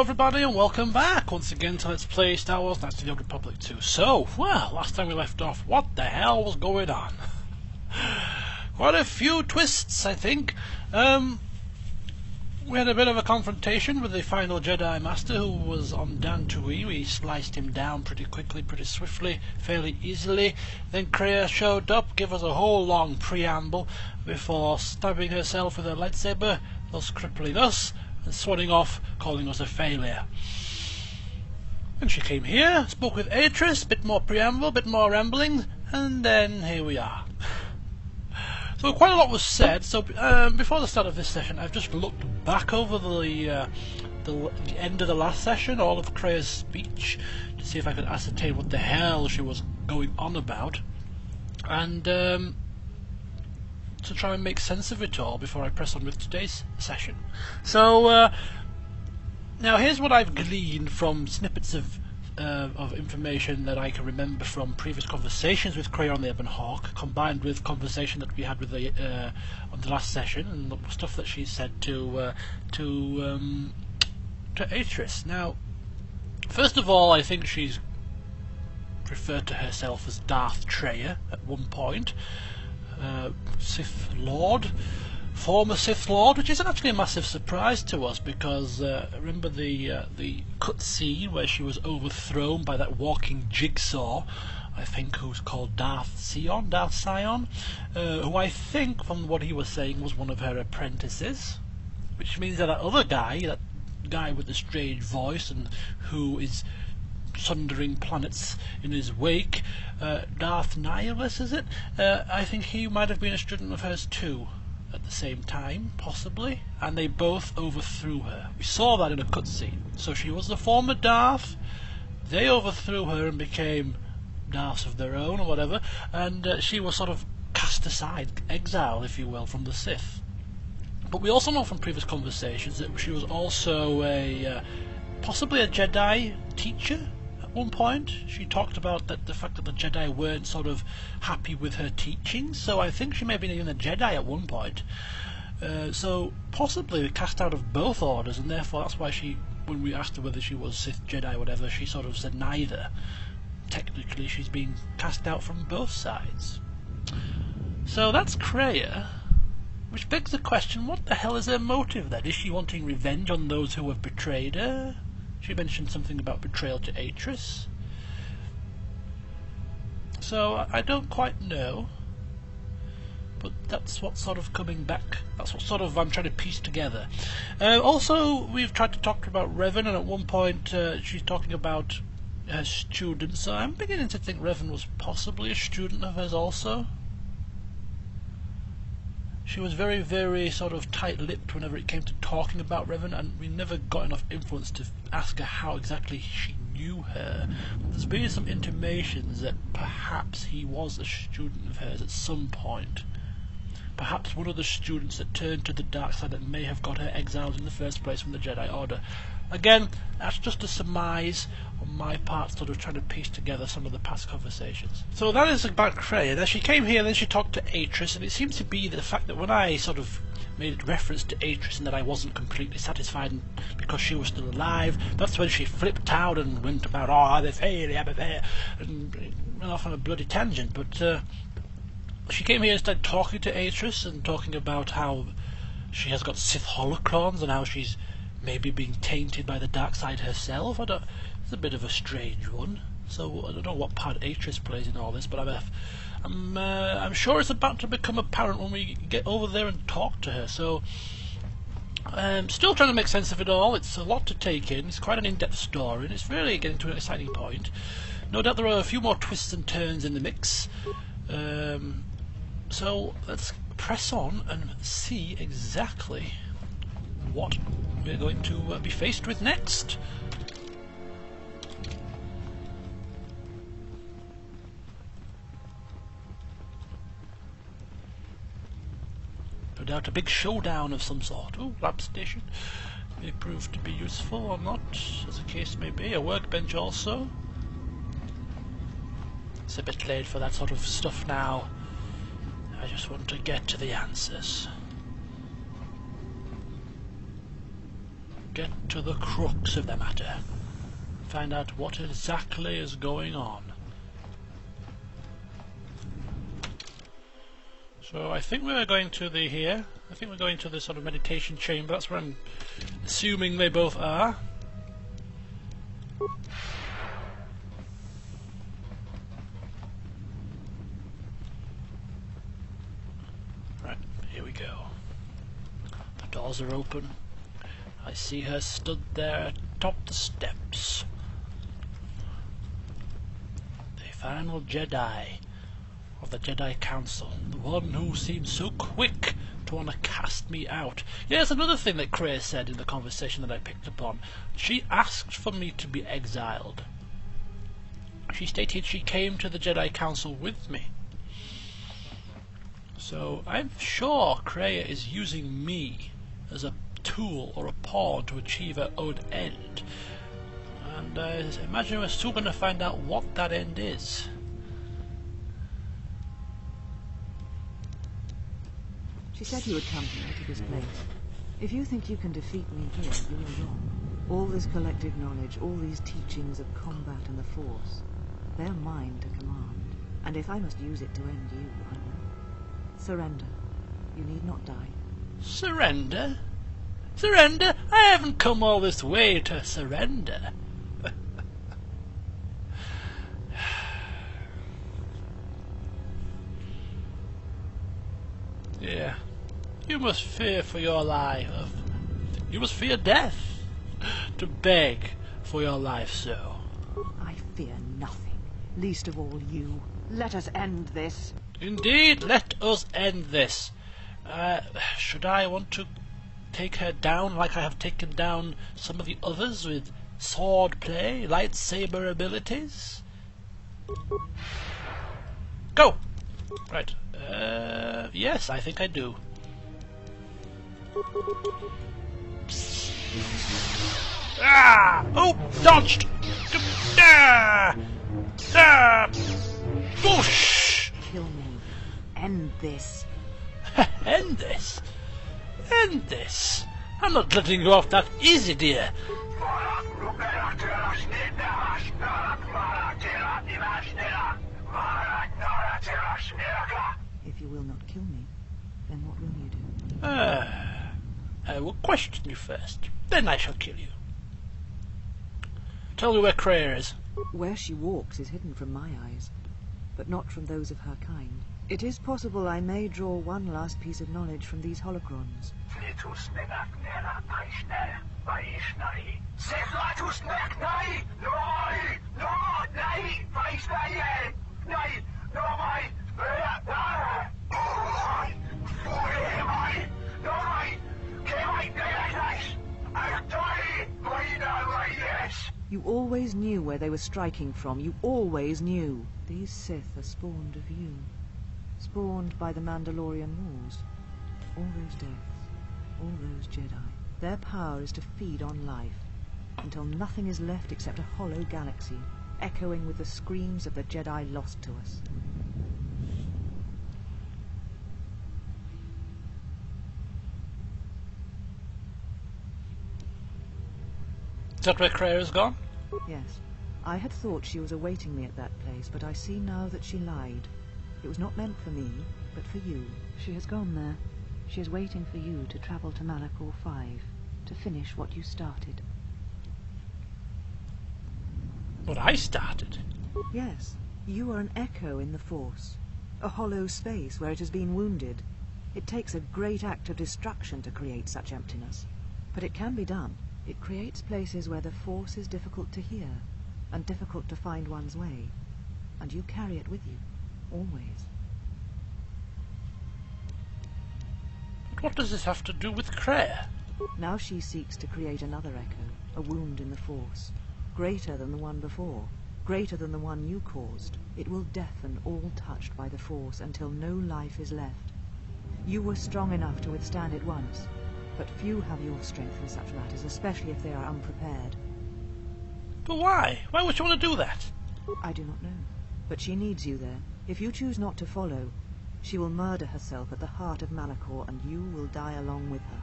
everybody and welcome back once again to Let's Play Star Wars Knights of the Old Republic 2. So, well, last time we left off, what the hell was going on? Quite a few twists, I think. We had a bit of a confrontation with the final Jedi Master who was on Dantooine. We sliced him down pretty quickly, pretty swiftly, fairly easily. Then Kreia showed up, gave us a whole long preamble before stabbing herself with her lightsaber, thus crippling us, and swanning off, calling us a failure. And she came here, spoke with Atris, bit more preamble, bit more rambling, and then here we are. So quite a lot was said. So before the start of this session, I've just looked back over the end of the last session, all of Kreia's speech, to see if I could ascertain what the hell she was going on about, and to try and make sense of it all before I press on with today's session. So now here's what I've gleaned from snippets of information that I can remember from previous conversations with Kreia on the Ebon Hawk, combined with conversation that we had with the on the last session, and the stuff that she said to Atris. Now, first of all, I think she's referred to herself as Darth Treya at one point. Sith Lord, former Sith Lord, which isn't actually a massive surprise to us because remember the cutscene where she was overthrown by that walking jigsaw, I think, who's called Darth Sion, who I think, from what he was saying, was one of her apprentices, which means that other guy, that guy with the strange voice and who is sundering planets in his wake, Darth Nihilus, is it? I think he might have been a student of hers too, at the same time, possibly, and they both overthrew her. We saw that in a cutscene. So she was the former Darth, they overthrew her and became Darths of their own, or whatever, and she was sort of cast aside, exiled, if you will, from the Sith. But we also know from previous conversations that she was also possibly a Jedi teacher. At one point, she talked about the fact that the Jedi weren't sort of happy with her teachings, so I think she may have been even a Jedi at one point. So possibly cast out of both orders, and therefore that's why she, when we asked her whether she was Sith, Jedi, whatever, she sort of said neither. Technically, she's been cast out from both sides. So that's Kreia, which begs the question: what the hell is her motive then? Is she wanting revenge on those who have betrayed her? She mentioned something about betrayal to Atris. So I don't quite know, but that's what's sort of coming back. That's what sort of I'm trying to piece together. Also, we've tried to talk about Revan, and at one point she's talking about her students. So I'm beginning to think Revan was possibly a student of hers also. She was very, very sort of tight-lipped whenever it came to talking about Revan, and we never got enough influence to ask her how exactly she knew her. There's been some intimations that perhaps he was a student of hers at some point. Perhaps one of the students that turned to the dark side that may have got her exiled in the first place from the Jedi Order. Again, that's just a surmise on my part, sort of trying to piece together some of the past conversations. So that is about Kreia. Then she came here, and then she talked to Atris, and it seems to be the fact that when I sort of made reference to Atris and that I wasn't completely satisfied because she was still alive, that's when she flipped out and went about, oh, I'm a failure, and went off on a bloody tangent. But she came here and started talking to Atris and talking about how she has got Sith holocrons and how she's maybe being tainted by the dark side herself. It's a bit of a strange one. So I don't know what part Atris plays in all this, but I'm sure it's about to become apparent when we get over there and talk to her. So still trying to make sense of it all. It's a lot to take in. It's quite an in-depth story, and it's really getting to an exciting point. No doubt there are a few more twists and turns in the mix. So let's press on and see exactly what we're going to be faced with next. No doubt a big showdown of some sort. Oh, lab station. May prove to be useful or not, as the case may be. A workbench also. It's a bit late for that sort of stuff now. I just want to get to the answers. get to the crux of the matter. Find out what exactly is going on. So I think we're going to the here. I think we're going to the sort of meditation chamber. That's where I'm assuming they both are. Right, here we go. The doors are open. I see her stood there atop the steps. The final Jedi of the Jedi Council, the one who seemed so quick to want to cast me out. Yes, another thing that Kreia said in the conversation that I picked up on. She asked for me to be exiled. She stated she came to the Jedi Council with me. So I'm sure Kreia is using me as a tool or a pawn to achieve her own end. And I imagine we're still going to find out what that end is. She said you would come here to this place. If you think you can defeat me here, you are wrong. All this collective knowledge, all these teachings of combat and the Force, they are mine to command. And if I must use it to end you, I will. Surrender. You need not die. Surrender? Surrender? I haven't come all this way to surrender. Yeah. You must fear for your life. You must fear death to beg for your life so. I fear nothing, least of all you. Let us end this. Indeed, let us end this. Should I want to take her down like I have taken down some of the others with sword play, lightsaber abilities? Go! Right. Yes, I think I do. Ah! Oh! Dodged! Ah! Ah! Whoosh! Kill me. End this. End this? End this? I'm not letting you off that easy, dear. If you will not kill me, then what will you do? I will question you first, then I shall kill you. Tell me where Kreia is. Where she walks is hidden from my eyes, but not from those of her kind. It is possible I may draw one last piece of knowledge from these holocrons. You always knew where they were striking from. You always knew. These Sith are spawned of you. Spawned by the Mandalorian Wars. All those deaths. All those Jedi. Their power is to feed on life. Until nothing is left except a hollow galaxy, echoing with the screams of the Jedi lost to us. Is that where Kreia has gone? Yes. I had thought she was awaiting me at that place, but I see now that she lied. It was not meant for me, but for you. She has gone there. She is waiting for you to travel to Malachor 5, to finish what you started. What I started? Yes. You are an echo in the Force. A hollow space where it has been wounded. It takes a great act of destruction to create such emptiness. But it can be done. It creates places where the Force is difficult to hear, and difficult to find one's way. And you carry it with you, always. But what does this have to do with Kreia? Now she seeks to create another echo, a wound in the Force. Greater than the one before, greater than the one you caused. It will deafen all touched by the Force until no life is left. You were strong enough to withstand it once, but few have your strength in such matters, especially if they are unprepared. But why? Why would you want to do that? I do not know, but she needs you there. If you choose not to follow, she will murder herself at the heart of Malachor, and you will die along with her.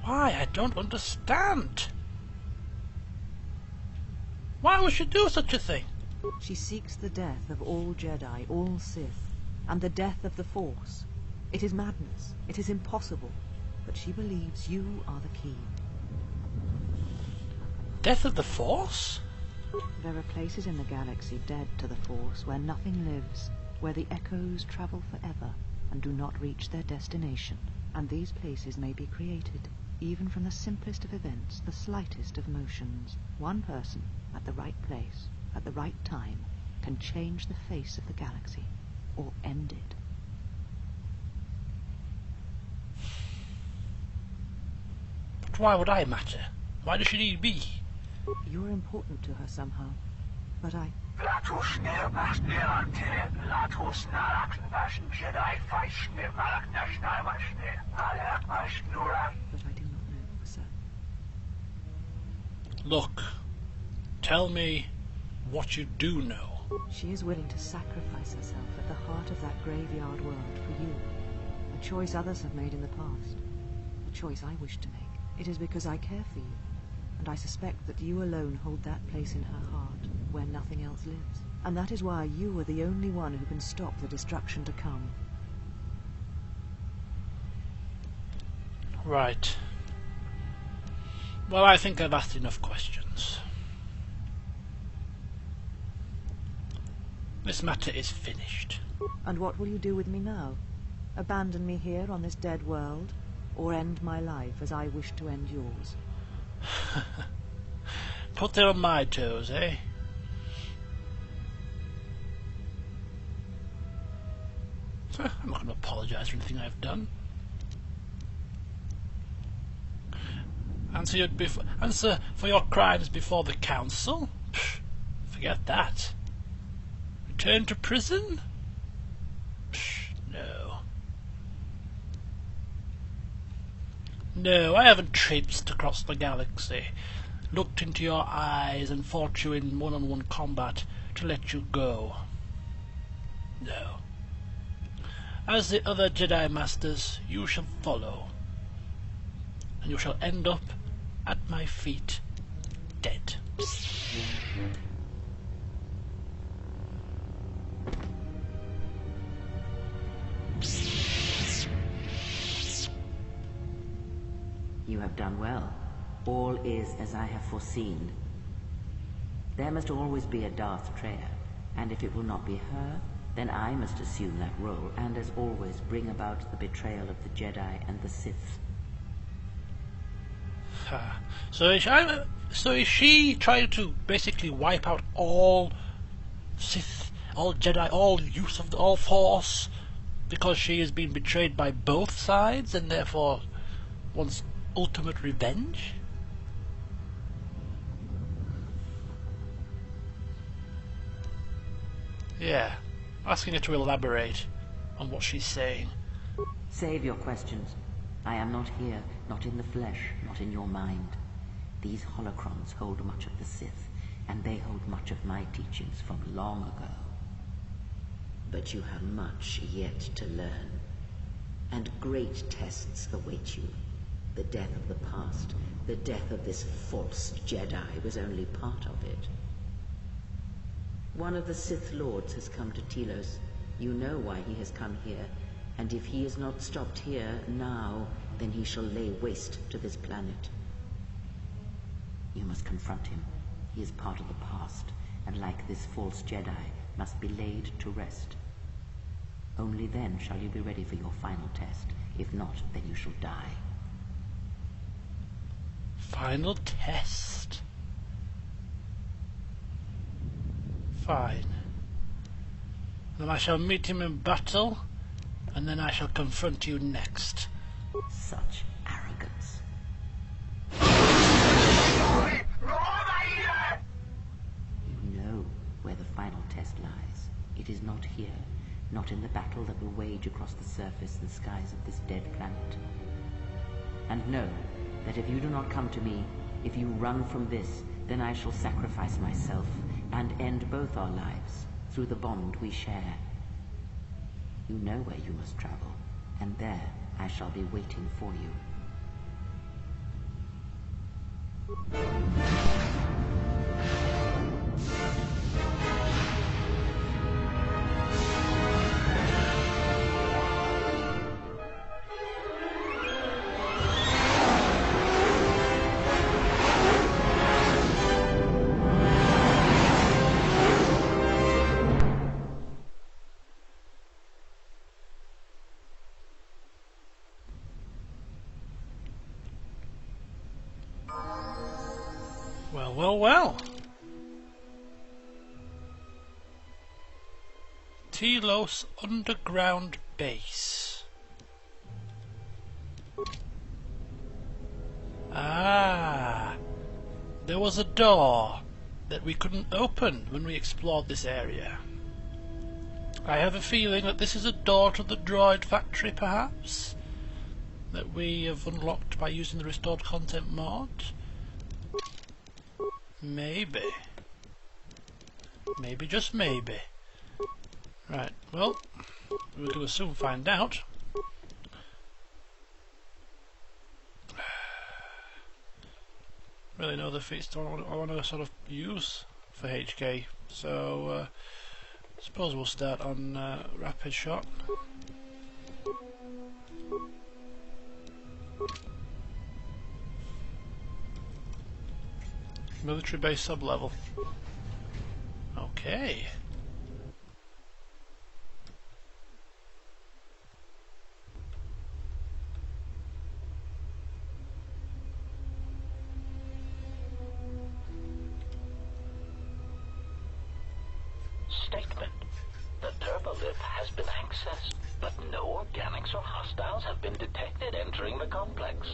Why? I don't understand. Why would she do such a thing? She seeks the death of all Jedi, all Sith, and the death of the Force. It is madness. It is impossible. But she believes you are the key. Death of the Force? There are places in the galaxy dead to the Force where nothing lives, where the echoes travel forever and do not reach their destination. And these places may be created, even from the simplest of events, the slightest of motions. One person, at the right place, at the right time, can change the face of the galaxy, or end it. But why would I matter? Why does she need me? You're important to her somehow, but I... But I do not know for certain. Look, tell me what you do know. She is willing to sacrifice herself at the heart of that graveyard world for you. A choice others have made in the past. A choice I wish to make. It is because I care for you, and I suspect that you alone hold that place in her heart where nothing else lives. And that is why you are the only one who can stop the destruction to come. Right. Well, I think I've asked enough questions. This matter is finished. And what will you do with me now? Abandon me here on this dead world, or end my life as I wish to end yours? Put them on my toes, eh? I'm not going to apologise for anything I've done. Answer for your crimes before the council? Psh, forget that. Return to prison? Psh, no. No, I haven't traipsed across the galaxy, looked into your eyes and fought you in one-on-one combat to let you go. No. As the other Jedi Masters, you shall follow, and you shall end up at my feet, dead. You have done well. All is as I have foreseen. There must always be a Darth Treya, and if it will not be her, then I must assume that role, and as always bring about the betrayal of the Jedi and the Sith. So is she trying to basically wipe out all Sith, all Jedi, all use of all Force, because she has been betrayed by both sides and therefore wants ultimate revenge? Yeah, asking her to elaborate on what she's saying. Save your questions. I am not here, not in the flesh, not in your mind. These holocrons hold much of the Sith, and they hold much of my teachings from long ago. But you have much yet to learn, and great tests await you. The death of the past, the death of this false Jedi was only part of it. One of the Sith Lords has come to Telos. You know why he has come here, and if he is not stopped here now, then he shall lay waste to this planet. You must confront him. He is part of the past, and like this false Jedi, must be laid to rest. Only then shall you be ready for your final test. If not, then you shall die. Final test? Fine. Then I shall meet him in battle, and then I shall confront you next. Such arrogance. You know where the final test lies. It is not here, not in the battle that will wage across the surface and skies of this dead planet. And know that if you do not come to me, if you run from this, then I shall sacrifice myself and end both our lives through the bond we share. You know where you must travel, and there I shall be waiting for you. Well, well, well. Telos underground base. Ah, there was a door that we couldn't open when we explored this area. I have a feeling that this is a door to the droid factory, perhaps, that we have unlocked by using the restored content mod. Maybe. Maybe, just maybe. Right, well, we're going to soon find out. Really no other feats I want to sort of use for HK, so I suppose we'll start on rapid shot. Military base sub-level. Okay. Statement. The turbolift has been accessed, but no organics or hostiles have been detected entering the complex.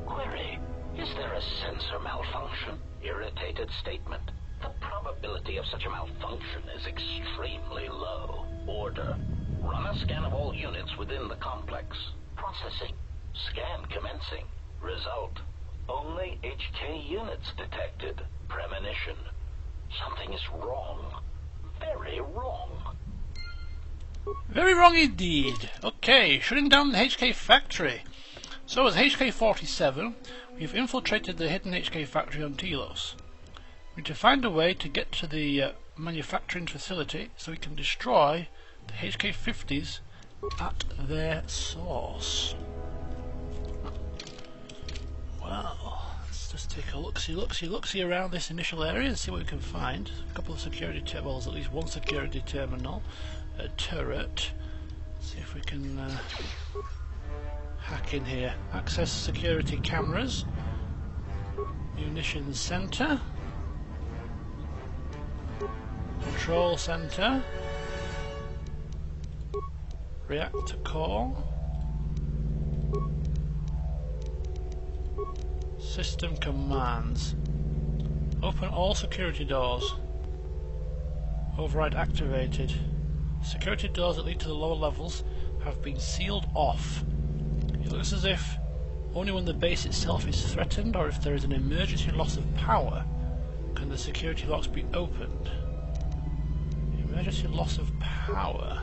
Query. Is there a sensor malfunction? Irritated statement. The probability of such a malfunction is extremely low. Order. Run a scan of all units within the complex. Processing. Scan commencing. Result. Only HK units detected. Premonition. Something is wrong. Very wrong. Very wrong indeed. Okay, shutting down the HK factory. So as HK-47, we've infiltrated the hidden HK factory on Telos. We need to find a way to get to the manufacturing facility so we can destroy the HK-50s at their source. Well, let's just take a look-see around this initial area and see what we can find. A couple of security terminals, at least one security terminal, a turret. Let's see if we can hack in here. Access security cameras, munitions center, control center, reactor core, system commands. Open all security doors. Override activated. Security doors that lead to the lower levels have been sealed off. It looks as if only when the base itself is threatened or if there is an emergency loss of power can the security locks be opened. Emergency loss of power.